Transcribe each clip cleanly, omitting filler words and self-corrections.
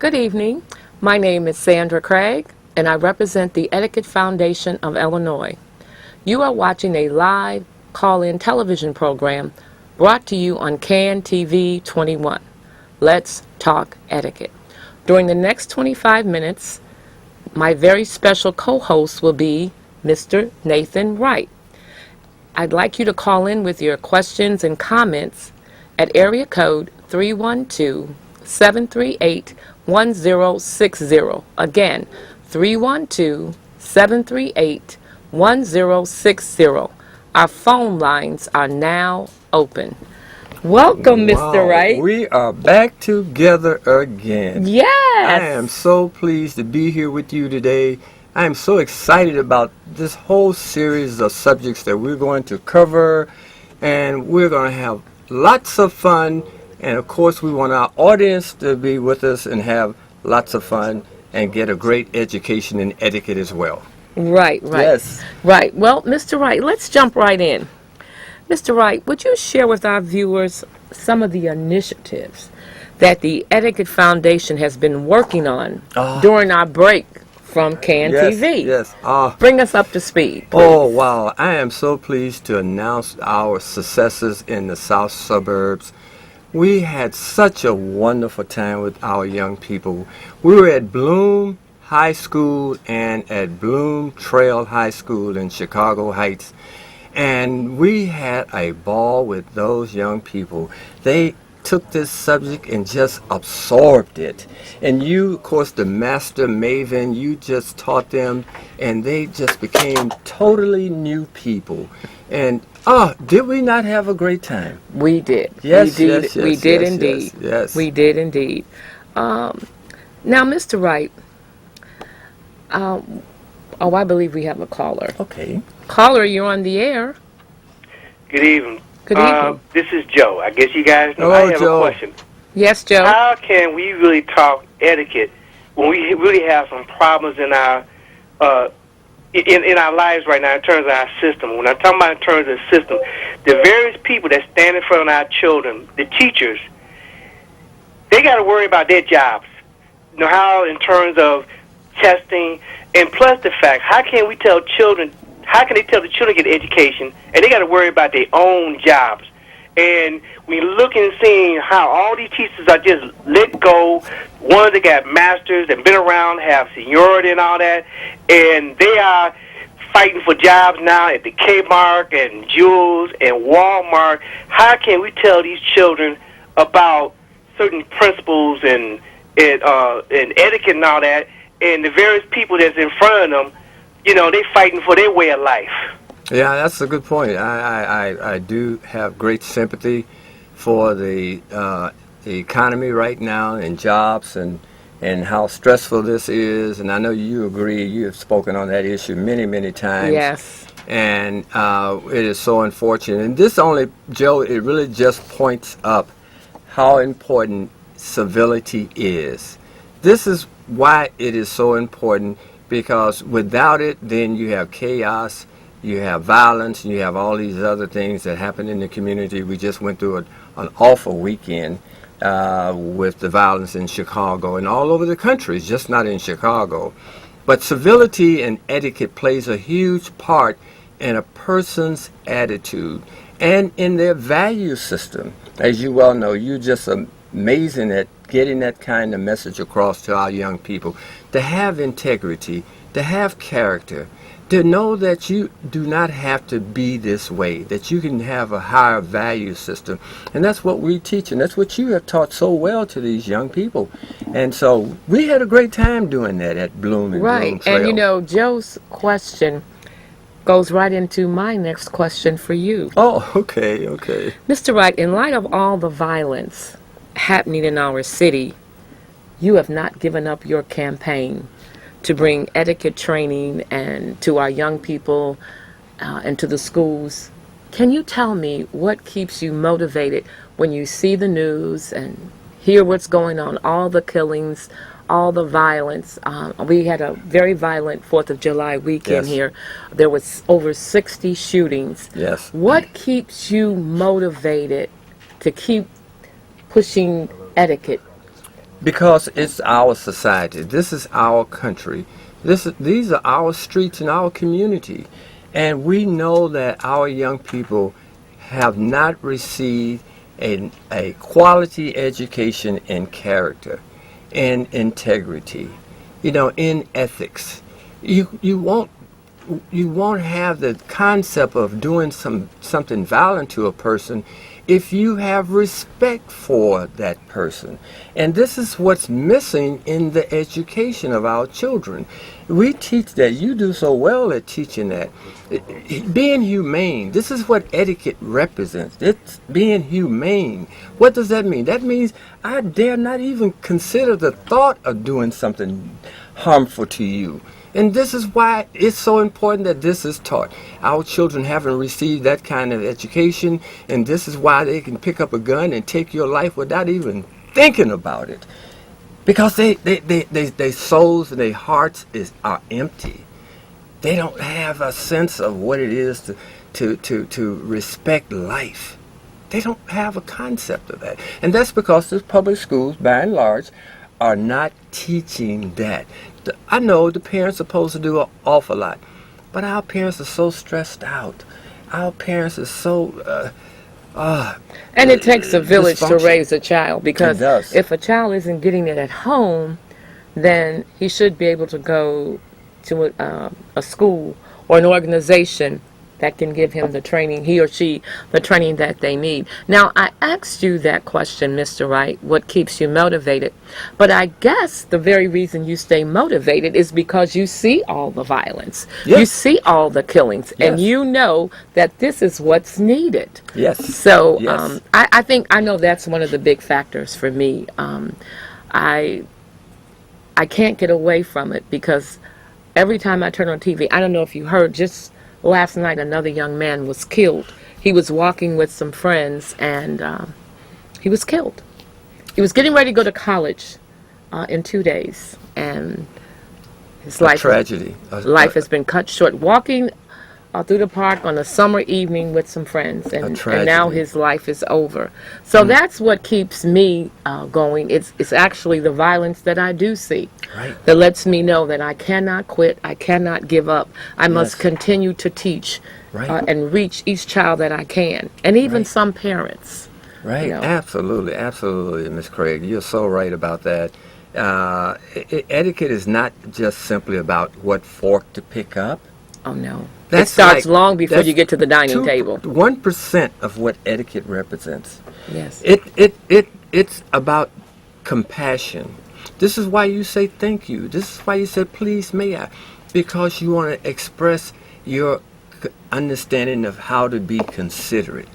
Good evening. My name is Sandra Craig, and I represent the Etiquette Foundation of Illinois. You are watching a live call-in television program brought to you on CAN TV 21. Let's talk etiquette. During the next 25 minutes, my very special co-host will be Mr. Nathan Wright. I'd like you to call in with your questions and comments at area code 312-738-1060. Again, 312-738-1060. Our phone lines are now open. Welcome, Mr. Wright. We are back together again. Yes. I am so pleased to be here with you today. I am so excited about this whole series of subjects that we're going to cover, and we're going to have lots of fun. And of course, we want our audience to be with us and have lots of fun and get a great education in etiquette as well. Right. Yes. Right. Well, Mr. Wright, let's jump right in. Mr. Wright, would you share with our viewers some of the initiatives that the Etiquette Foundation has been working on during our break from CAN TV? Yes. Bring us up to speed, please. Oh, wow. I am so pleased to announce our successes in the south suburbs. We had such a wonderful time with our young people. We were at Bloom High School and at Bloom Trail High School in Chicago Heights. And we had a ball with those young people. They took this subject and just absorbed it. And you, of course, the master maven, you just taught them, and they just became totally new people. And did we not have a great time? We did. Yes, we did. yes, We yes, did yes, indeed. yes. We did indeed. Now, Mr. Wright, I believe we have a caller. Okay. Caller, you're on the air. Good evening. Good evening. This is Joe. I guess you guys know. Hello, I have Joe. a question. Yes, Joe. How can we really talk etiquette when we really have some problems in our in our lives right now in terms of our system? When I'm talking about in terms of the system, the various people that stand in front of our children, the teachers, they got to worry about their jobs. You know, how in terms of testing, and plus the fact, how can they tell the children to get education, and they got to worry about their own jobs? And we look and seeing how all these teachers are just let go. Ones that got masters and been around, have seniority and all that, and they are fighting for jobs now at the Kmart and Jewels and Walmart. How can we tell these children about certain principles and etiquette and all that, and the various people that's in front of them, you know, they fighting for their way of life? Yeah, that's a good point. I do have great sympathy for the economy right now and jobs and how stressful this is. And I know you agree. You have spoken on that issue many, many times. Yes. And it is so unfortunate. And this only, Joe, it really just points up how important civility is. This is why it is so important, because without it, then you have chaos, you have violence, and you have all these other things that happen in the community. We just went through an awful weekend with the violence in Chicago and all over the country, it's just not in Chicago. But civility and etiquette plays a huge part in a person's attitude and in their value system. As you well know, you're just amazing at getting that kind of message across to our young people, to have integrity, to have character, to know that you do not have to be this way, that you can have a higher value system. And that's what we teach, and that's what you have taught so well to these young people. And so we had a great time doing that at Bloom and Bloom Trail. And you know, Joe's question goes right into my next question for you. Oh, okay. Mr. Wright, in light of all the violence happening in our city, you have not given up your campaign to bring etiquette training and to our young people and to the schools. Can you tell me what keeps you motivated when you see the news and hear what's going on, all the killings, all the violence? We had a very violent 4th of July weekend here. There was over 60 shootings. Yes. What keeps you motivated to keep pushing etiquette? Because it's our society. This is our country. These are our streets and our community. And we know that our young people have not received a quality education in character, in integrity, in ethics. You won't have the concept of doing something violent to a person if you have respect for that person. And this is what's missing in the education of our children. We teach that. You do so well at teaching that. Being humane, this is what etiquette represents. It's being humane. What does that mean? That means I dare not even consider the thought of doing something harmful to you. And this is why it's so important that this is taught. Our children haven't received that kind of education, and this is why they can pick up a gun and take your life without even thinking about it. Because their souls and their hearts are empty. They don't have a sense of what it is to respect life. They don't have a concept of that. And that's because the public schools, by and large, are not teaching that. I know the parents are supposed to do an awful lot, but our parents are so stressed out. Our parents are so and it takes a village to raise a child, because It does. if a child isn't getting it at home, then he should be able to go to a school or an organization that can give him the training, he or she, the training that they need. Now, I asked you that question, Mr. Wright, what keeps you motivated? But I guess the very reason you stay motivated is because you see all the violence. Yes. You see all the killings, and Yes. you know that this is what's needed. Yes. So Yes. I know that's one of the big factors for me. I can't get away from it, because every time I turn on TV, I don't know if you heard, just last night another young man was killed. He was walking with some friends, and he was killed. He was getting ready to go to college in 2 days, and his life Tragedy. life has been cut short. Walking through the park on a summer evening with some friends, and now tragedy. his life is over. So that's what keeps me going. It's actually the violence that I do see Right. that lets me know that I cannot quit, I cannot give up. I must Yes. continue to teach Right. and reach each child that I can, and even Right. some parents. Right, know. absolutely, absolutely, Miss Craig. You're so right about that. Etiquette is not just simply about what fork to pick up. Oh no. That's It starts like- long before that's you get to the dining table. 1% of what etiquette represents. Yes. It's about compassion. This is why you say thank you. This is why you say please may I, because you want to express your understanding of how to be considerate,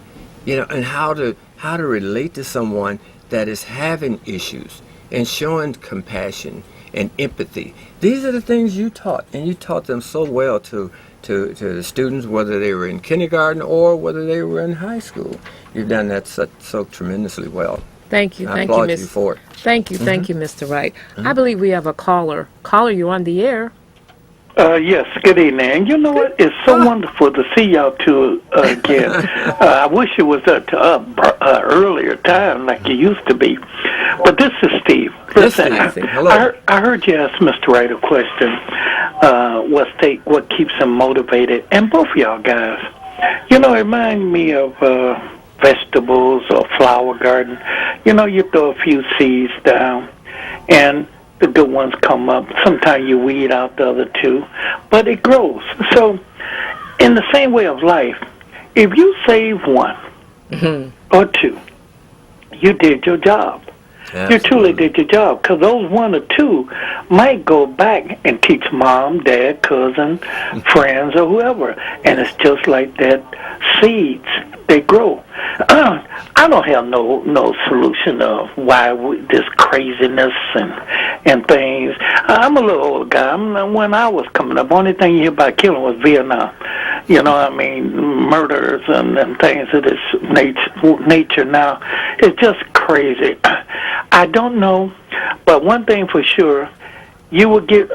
and how to relate to someone that is having issues, and showing compassion and empathy. These are the things you taught, and you taught them so well to the students, whether they were in kindergarten or whether they were in high school. You've done that so tremendously well. Thank you. I Thank you, applaud Miss. you for it. Thank you, Mr. Wright. I believe we have a caller. Caller, you're on the air. Yes, good evening. And you know what? It's so wonderful to see y'all two again. I wish it was at earlier time like it used to be. But this is Steve. Yes, Listen, Steve. Hello. I heard you ask Mr. Wright a question. What keeps him motivated? And both of y'all guys, it reminds me of vegetables or flower garden. You throw a few seeds down, and the good ones come up. Sometimes you weed out the other two, but it grows. So, in the same way of life, if you save one or two, you did your job. You truly did your job, because those one or two might go back and teach mom, dad, cousin, friends, or whoever. And it's just like that. Seeds, they grow. I don't have no solution of why this craziness and things. I'm a little old guy. When I was coming up, only thing you hear about killing was Vietnam. Murders and things of this nature now. It's just crazy. I don't know, but one thing for sure, you will get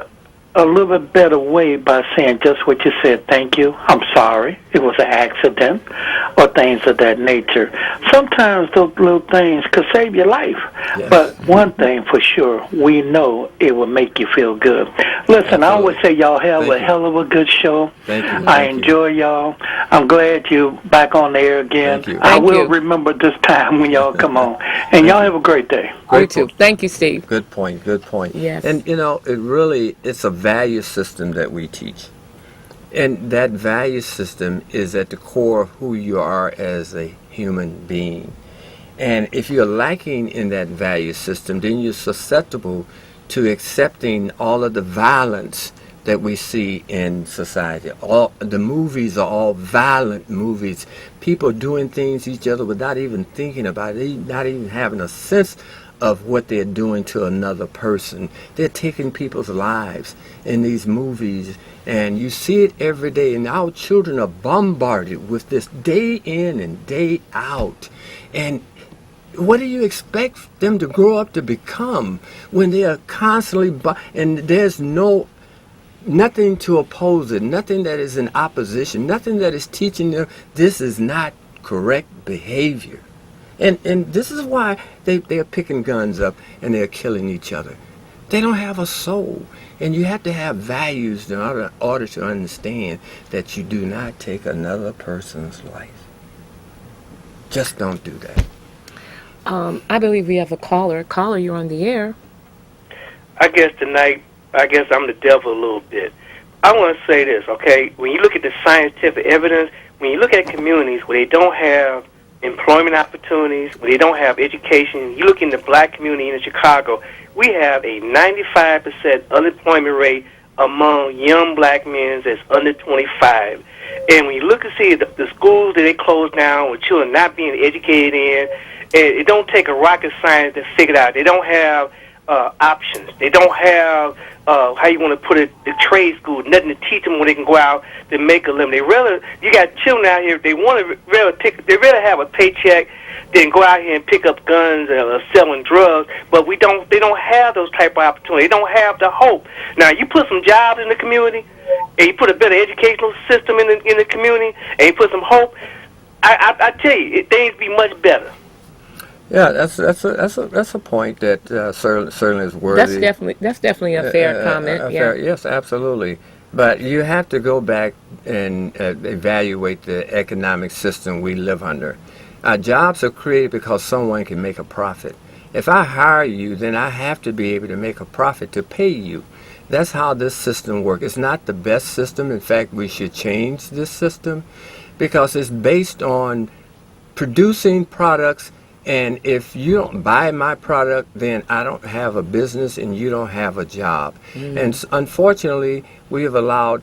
a little bit better way by saying just what you said. Thank you. I'm sorry. it was an accident or things of that nature. Sometimes those little things could save your life. Yes. But one thing for sure, we know it will make you feel good. Listen, I always say y'all have Thank a you. hell of a good show. Thank you. I enjoy y'all. I'm glad you back on the air again. Thank you. I Thank will you. remember this time when y'all come on. And y'all have a great day. You Great too. point. Thank you, Steve. Good point. Good point. Yes. And it's a value system that we teach. And that value system is at the core of who you are as a human being. And if you're lacking in that value system, then you're susceptible to accepting all of the violence that we see in society. All the movies are all violent movies. People doing things to each other without even thinking about it, not even having a sense of what they're doing to another person. They're taking people's lives in these movies, and you see it every day. And our children are bombarded with this day in and day out. And what do you expect them to grow up to become when they are constantly and there's nothing to oppose it, nothing that is in opposition, nothing that is teaching them this is not correct behavior. And this is why they are picking guns up and they're killing each other. They don't have a soul. And you have to have values in order to understand that you do not take another person's life. Just don't do that. I believe we have a caller. Caller, you're on the air. I guess tonight, I'm the devil a little bit. I want to say this, okay? When you look at the scientific evidence, when you look at communities where they don't have employment opportunities, where they don't have education, you look in the black community in Chicago, we have a 95% unemployment rate among young black men that's under 25. And when you look and see the schools that they close down with children not being educated in, it don't take a rocket science to figure it out. They don't have options. They don't have, how you want to put it, the trade school, nothing to teach them when they can go out to make a living. You got children out here, they want to they rather have a paycheck than go out here and pick up guns or selling drugs, but they don't have those type of opportunities. They don't have the hope. Now, you put some jobs in the community, and you put a better educational system in the community, and you put some hope, I tell you, things be much better. Yeah, that's a point that certainly is worthy. That's definitely a fair comment. Yes, absolutely. But you have to go back and evaluate the economic system we live under. Jobs are created because someone can make a profit. If I hire you, then I have to be able to make a profit to pay you. That's how this system works. It's not the best system. In fact, we should change this system because it's based on producing products. And if you don't buy my product, then I don't have a business and you don't have a job. And unfortunately, we have allowed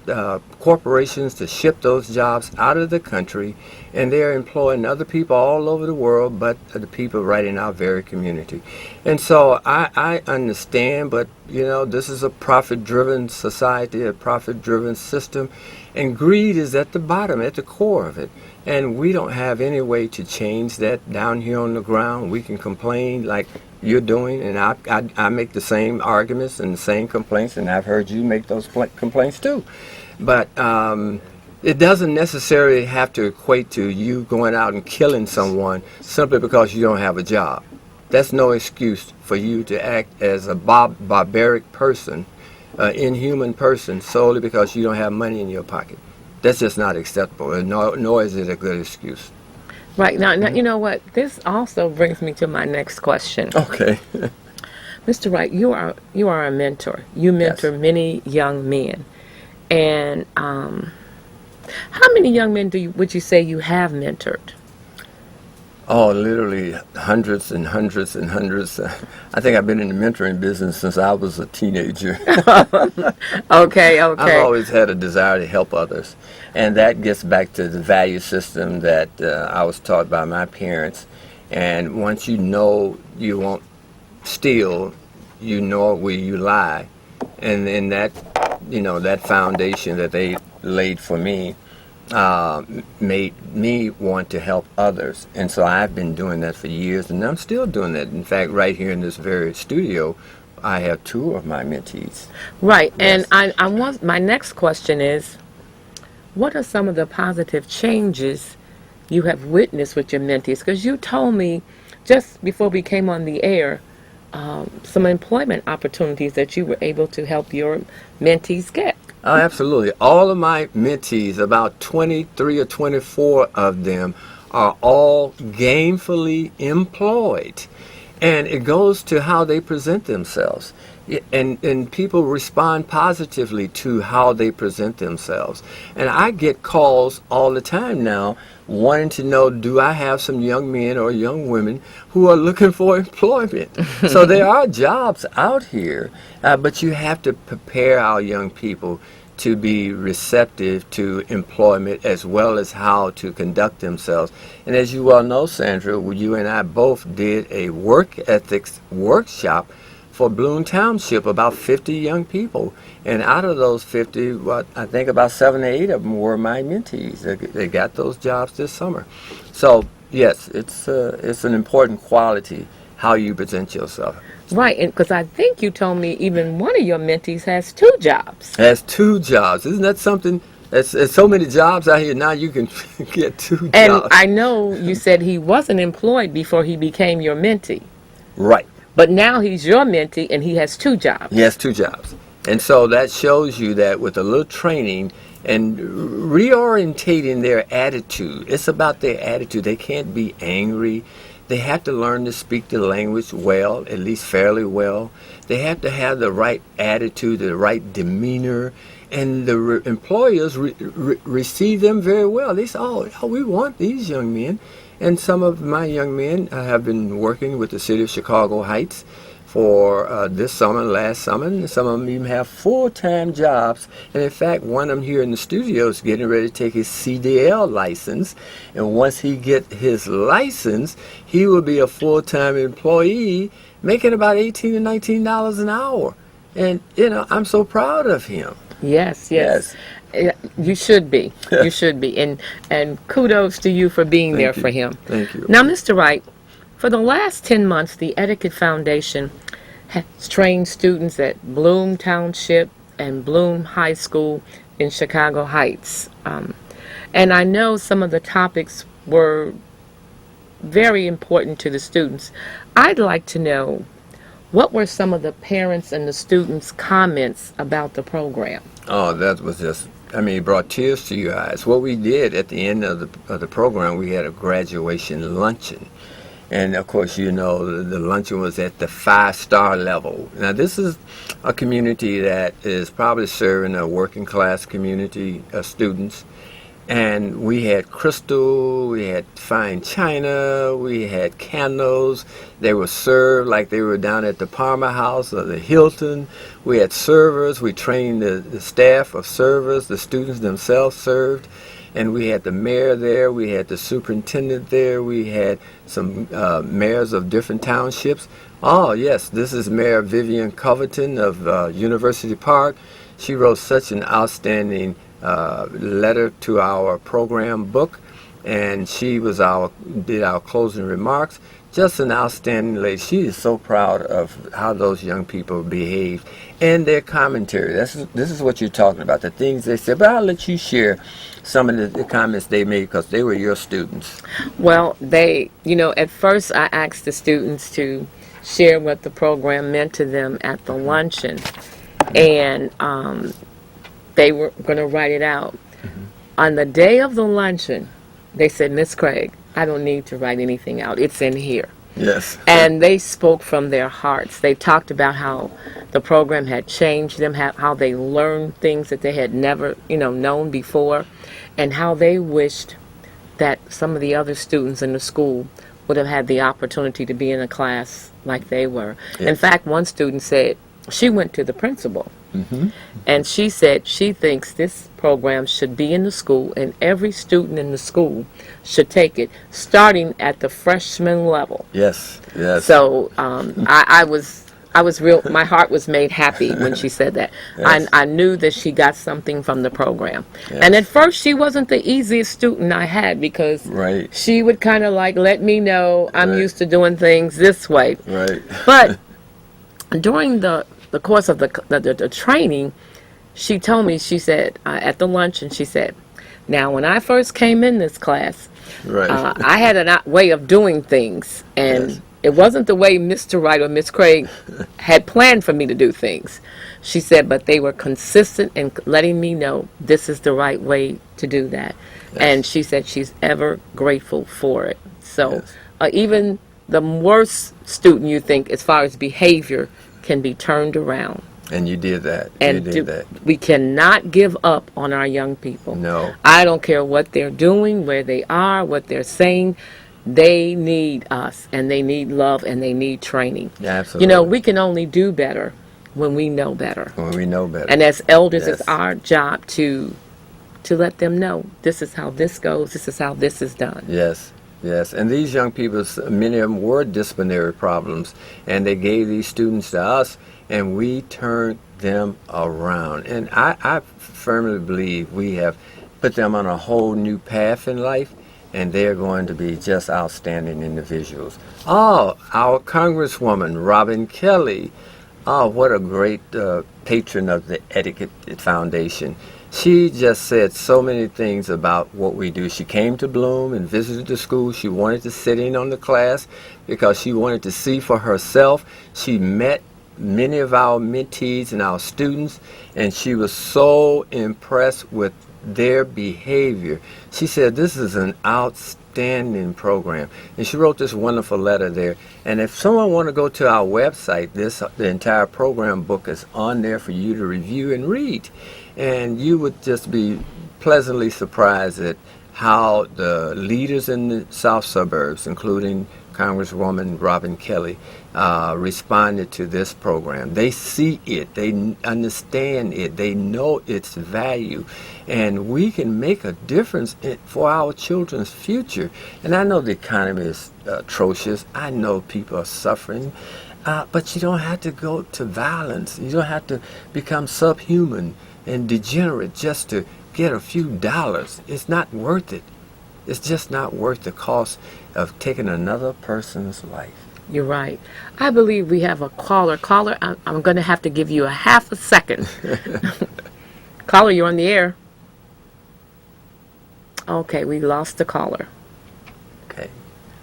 corporations to ship those jobs out of the country, and they're employing other people all over the world, but the people right in our very community. And so I understand, but this is a profit-driven society, a profit-driven system, and greed is at the bottom, at the core of it. And we don't have any way to change that down here on the ground. We can complain like you're doing, and I make the same arguments and the same complaints, and I've heard you make those complaints too. But it doesn't necessarily have to equate to you going out and killing someone simply because you don't have a job. That's no excuse for you to act as a barbaric person, inhuman person, solely because you don't have money in your pocket. That's just not acceptable, and nor is it a good excuse. Right. Now, you know what? This also brings me to my next question. Okay. Mr. Wright, you are a mentor. You mentor many young men. And how many young men would you say you have mentored? Oh, literally hundreds and hundreds and hundreds. I think I've been in the mentoring business since I was a teenager. Okay. I've always had a desire to help others. And that gets back to the value system that I was taught by my parents. And once you know you won't steal, you know where you lie. And then that foundation that they laid for me made me want to help others. And so I've been doing that for years, and I'm still doing that. In fact, right here in this very studio, I have 2 of my mentees. Right. Yes. And I want my next question is, what are some of the positive changes you have witnessed with your mentees? Because you told me just before we came on the air some employment opportunities that you were able to help your mentees get. Oh, absolutely. All of my mentees, about 23 or 24 of them, are all gainfully employed. And it goes to how they present themselves. And people respond positively to how they present themselves. And I get calls all the time now wanting to know, do I have some young men or young women who are looking for employment? So there are jobs out here, but you have to prepare our young people to be receptive to employment as well as how to conduct themselves. And as you well know, Sandra, you and I both did a work ethics workshop for Bloom Township, about 50 young people. And out of those 50, I think about 7 or 8 of them were my mentees. They got those jobs this summer. So, yes, it's an important quality, how you present yourself. Right, and because I think you told me even one of your mentees has 2 jobs. Has 2 jobs. Isn't that something? There's so many jobs out here now, you can get 2 And jobs. I know you said he wasn't employed before he became your mentee. Right. But now he's your mentee and he has 2 jobs. He has 2 jobs. And so that shows you that with a little training and reorientating their attitude, it's about their attitude. They can't be angry. They have to learn to speak the language well, at least fairly well. They have to have the right attitude, the right demeanor, and the employers receive them very well. They say, oh, we want these young men. And some of my young men have been working with the city of Chicago Heights for this summer, last summer, and some of them even have full-time jobs. And in fact, one of them here in the studio is getting ready to take his CDL license. And once he gets his license, he will be a full-time employee making about $18 to $19 an hour. And, I'm so proud of him. Yes. You should be. You should be. And kudos to you for being there for him. Thank you. Now, Mr. Wright, for the last 10 months, the Etiquette Foundation has trained students at Bloom Township and Bloom High School in Chicago Heights. And I know some of the topics were very important to the students. I'd like to know, what were some of the parents and the students' comments about the program? Oh, that was just, it brought tears to your eyes. What we did at the end of the program, we had a graduation luncheon. And of course, the luncheon was at the 5-star level. Now, this is a community that is probably serving a working class community of students. And we had crystal, we had fine china, we had candles. They were served like they were down at the Palmer House or the Hilton. We had servers. We trained the staff of servers. The students themselves served. And we had the mayor there. We had the superintendent there. We had some mayors of different townships. Oh, yes, this is Mayor Vivian Coverton of University Park. She wrote such an outstanding letter to our program book, and she did our closing remarks. Just an outstanding lady. She is so proud of how those young people behaved and their commentary. This is what you're talking about, the things they said. But I'll let you share some of the comments they made because they were your students. Well, at first I asked the students to share what the program meant to them at the luncheon, and they were going to write it out. Mm-hmm. On the day of the luncheon, they said, Miss Craig, I don't need to write anything out. It's in here. Yes. And they spoke from their hearts. They talked about how the program had changed them, how they learned things that they had never, known before, and how they wished that some of the other students in the school would have had the opportunity to be in a class like they were. Yes. In fact, one student said she went to the principal. Mm-hmm. And she said she thinks this program should be in the school and every student in the school should take it, starting at the freshman level. Yes. So I was real. My heart was made happy when she said that. Yes. I knew that she got something from the program. Yes. And at first, she wasn't the easiest student I had because she would kind of let me know I'm used to doing things this way. Right. But during the course of the training, she told me, she said, at the luncheon, she said, Now, when I first came in this class, Right. I had a way of doing things, and Yes. it wasn't the way Mr. Wright or Miss Craig had planned for me to do things. She said, but they were consistent in letting me know this is the right way to do that. And she said she's ever grateful for it. So Yes. even the worst student you think, as far as behavior, can be turned around. And you did that. And you did that. we cannot give up on our young people. No. I don't care what they're doing, where they are, what they're saying. They need us, and they need love, and they need training. Absolutely. You know, we can only do better when we know better. When we know better. And as elders, Yes. it's our job to let them know this is how this goes, this is how this is done. Yes, yes. And these young people, many of them were disciplinary problems, and they gave these students to us, and we turned them around. And I firmly believe we have put them on a whole new path in life, and they're going to be just outstanding individuals. Oh, our Congresswoman, Robin Kelly. Oh, what a great patron of the Etiquette Foundation. She just said so many things about what we do. She came to Bloom and visited the school. She wanted to sit in on the class because she wanted to see for herself. She met many of our mentees and our students, and she was so impressed with their behavior. She said, this is an outstanding program. And she wrote this wonderful letter there. And if someone want to go to our website, the entire program book is on there for you to review and read. And you would just be pleasantly surprised at how the leaders in the South suburbs, including Congresswoman Robin Kelly, responded to this program. They see it, they understand it, they know its value, and we can make a difference for our children's future. And I know the economy is atrocious. I know people are suffering, but you don't have to go to violence. You don't have to become subhuman and degenerate just to get a few dollars. It's not worth it. It's just not worth the cost of taking another person's life. You're right. I believe we have a caller. Caller, I'm going to have to give you a half a second. Caller, you're on the air. Okay, we lost the caller. Okay.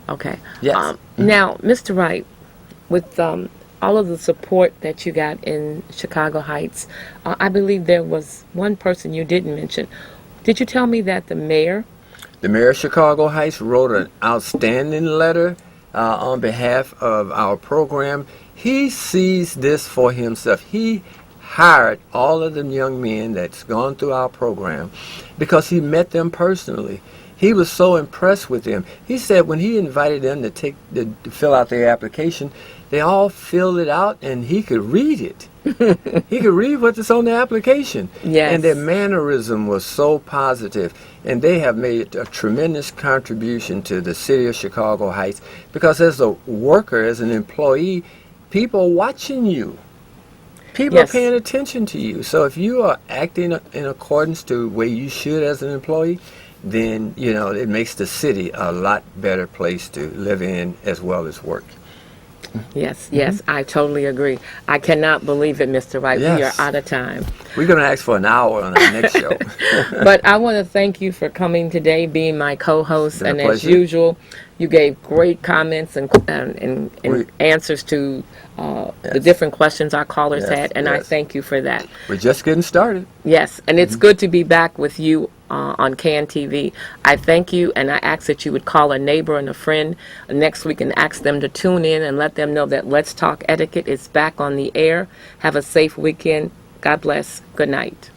Okay. Yes. Now, Mr. Wright, with all of the support that you got in Chicago Heights, I believe there was one person you didn't mention. Did you tell me that the mayor? The mayor of Chicago Heights wrote an outstanding letter on behalf of our program. He sees this for himself. He hired all of them young men that's gone through our program because he met them personally. He was so impressed with them. He said when he invited them to fill out their application, they all filled it out and he could read it. He could read what's on the application. Yes. And their mannerism was so positive. And they have made a tremendous contribution to the city of Chicago Heights because as a worker, as an employee, people are watching you. People Yes. are paying attention to you. So if you are acting in accordance to the way you should as an employee, then, you know, it makes the city a lot better place to live in as well as work. Yes, yes, I totally agree. I cannot believe it, Mr. Wright. We are Yes. out of time. We're going to ask for an hour on our next show. But I want to thank you for coming today, being my co-host, Been a and as pleasure. usual, you gave great comments and We- answers to the Yes. different questions our callers Yes, had, and I yes. thank you for that. We're just getting started. Yes, and Mm-hmm. it's good to be back with you on CAN TV. I thank you, and I ask that you would call a neighbor and a friend next week and ask them to tune in and let them know that Let's Talk Etiquette is back on the air. Have a safe weekend. God bless. Good night.